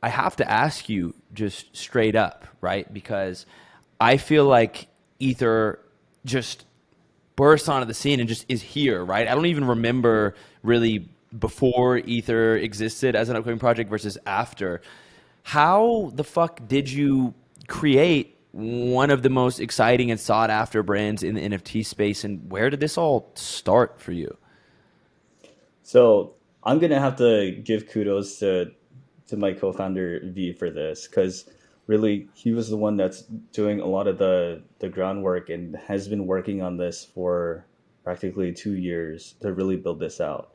I have to ask you just straight up, right? Because I feel like Ether just bursts onto the scene and just is here, right? I don't even remember really before Ether existed as an upcoming project versus after. How the fuck did you create one of the most exciting and sought after brands in the NFT space, and where did this all start for you? So I'm gonna have to give kudos to my co-founder V for this because really he was the one that's doing a lot of the groundwork and has been working on this for practically 2 years to really build this out.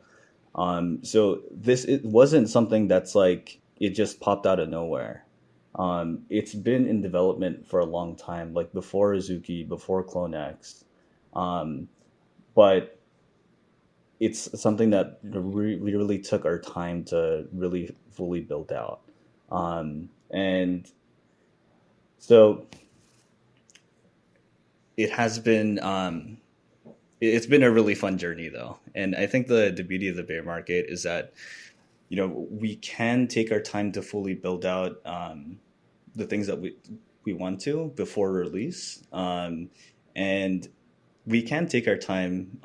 So this it wasn't something that's like it just popped out of nowhere. It's been in development for a long time, like before Azuki, before CloneX. Um, but it's something that we really took our time to really fully build out. And so it has been it's been a really fun journey though. And I think the beauty of the bear market is that we can take our time to fully build out the things that we want to before release, and we can take our time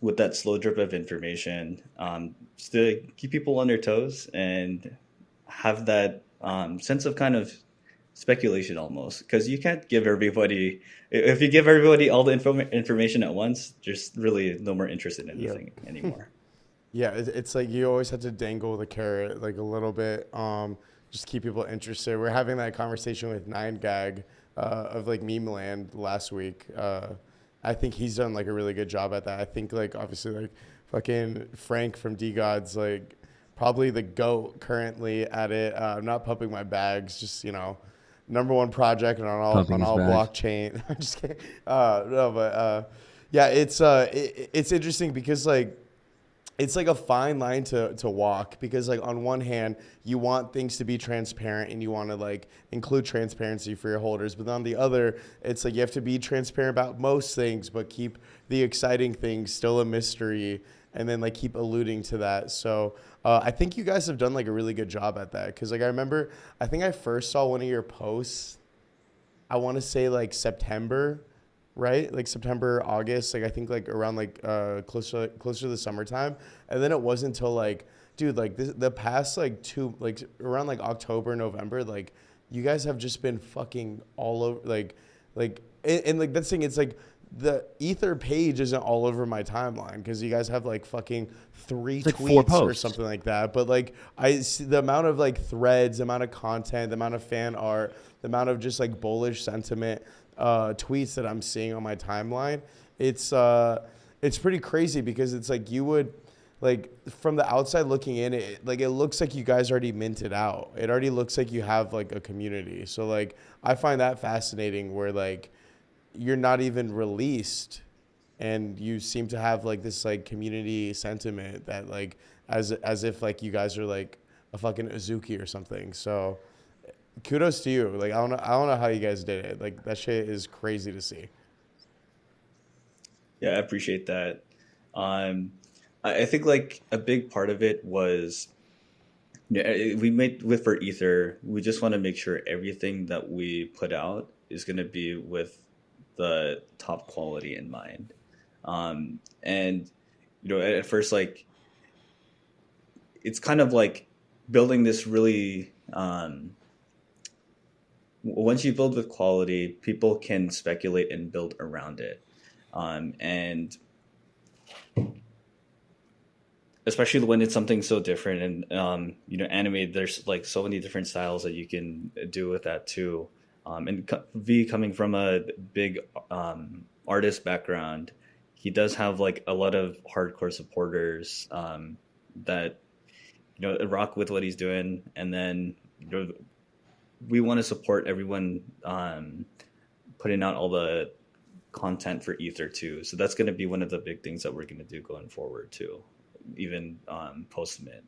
with that slow drip of information, just to keep people on their toes and have that sense of kind of speculation almost, because you can't give everybody if you give everybody all the information at once, there's really no more interest in Yeah. anything anymore. Yeah, it's like you always have to dangle the carrot like a little bit, just keep people interested. We're having that conversation with Nine Gag of like Meme Land last week. I think he's done like a really good job at that. I think like obviously like fucking Frank from D Gods like probably the goat currently at it. I'm not pumping my bags, just number one project and on all Pumping on his all bags. blockchain. I'm just kidding. No, but yeah, it's interesting because like it's like a fine line to walk because like on one hand you want things to be transparent and you want to like include transparency for your holders, but on the other it's like you have to be transparent about most things but keep the exciting things still a mystery and then like keep alluding to that. So I think you guys have done like a really good job at that because like I remember I think I first saw one of your posts, I want to say like September, right? Like September, August, like I think like around like closer to the summertime. And then it wasn't until like, dude, like the past like like around like October, November, like you guys have just been fucking all over and like that's the thing, it's like the Ether page isn't all over my timeline because you guys have like fucking three It's like four tweets or posts. something like that. But like I see the amount of like threads, the amount of content, the amount of fan art, the amount of just like bullish sentiment tweets that I'm seeing on my timeline. It's pretty crazy because it's like you would like from the outside looking in, it looks like you guys already minted out. It already looks like you have like a community. So like I find that fascinating where like you're not even released and you seem to have like this like community sentiment that like as if like you guys are like a fucking Azuki or something. So kudos to you. Like I don't know how you guys did it. Like that shit is crazy to see. Yeah, I appreciate that. I think like a big part of it was, we made with for Ether. We just want to make sure everything that we put out is going to be with the top quality in mind. And at first, like it's kind of like building this really. Once you build with quality, people can speculate and build around it. And especially when it's something so different and anime, there's like so many different styles that you can do with that too. And V coming from a big artist background, he does have like a lot of hardcore supporters that rock with what he's doing. And then we want to support everyone putting out all the content for Ether too. So that's going to be one of the big things that we're going to do going forward too, even post mint.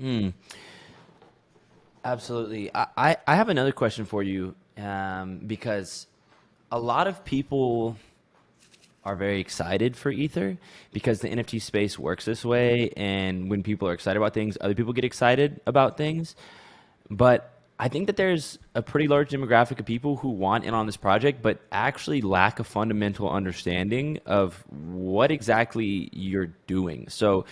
Mm, absolutely. I have another question for you, because a lot of people are very excited for Ether because the NFT space works this way. And when people are excited about things, other people get excited about things. But I think that there's a pretty large demographic of people who want in on this project, but actually lack a fundamental understanding of what exactly you're doing. So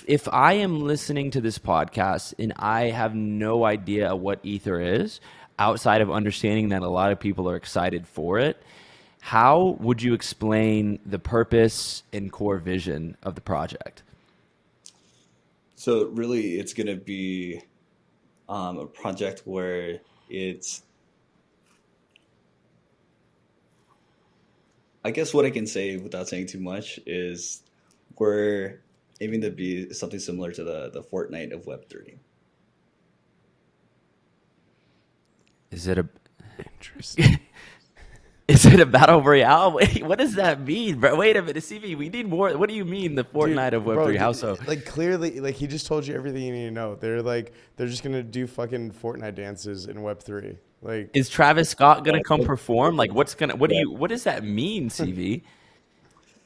if I am listening to this podcast and I have no idea what Ether is, outside of understanding that a lot of people are excited for it, how would you explain the purpose and core vision of the project? So really, it's going to be a project where it's, I guess what I can say without saying too much is we're aiming to be something similar to the Fortnite of Web3. Is it a Interesting. is it a battle royale? Wait, what does that mean, bro? Wait a minute, CV. We need more. What do you mean the Fortnite of Web3? Bro, How so? like clearly, like he just told you everything you need to know. They're just gonna do fucking Fortnite dances in Web3. Like, Is Travis Scott gonna come perform? Like, what does that mean, CV?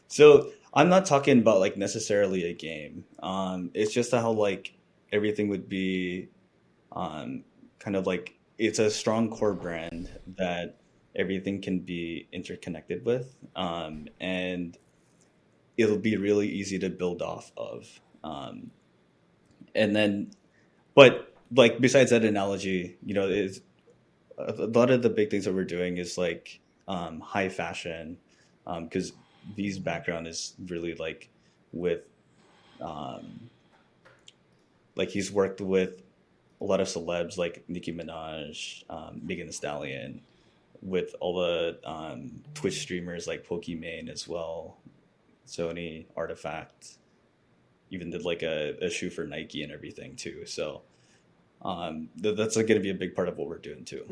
So I'm not talking about like necessarily a game. It's just how like everything would be kind of like it's a strong core brand that everything can be interconnected with, and it'll be really easy to build off of. And then, but like besides that analogy, you know, is a lot of the big things that we're doing is like high fashion, because V's background is really like with like he's worked with a lot of celebs like Nicki Minaj, Megan Thee Stallion, with all the Twitch streamers like Pokimane as well, Sony, Artifact, even did like a shoe for Nike and everything too. So that's going to be a big part of what we're doing too.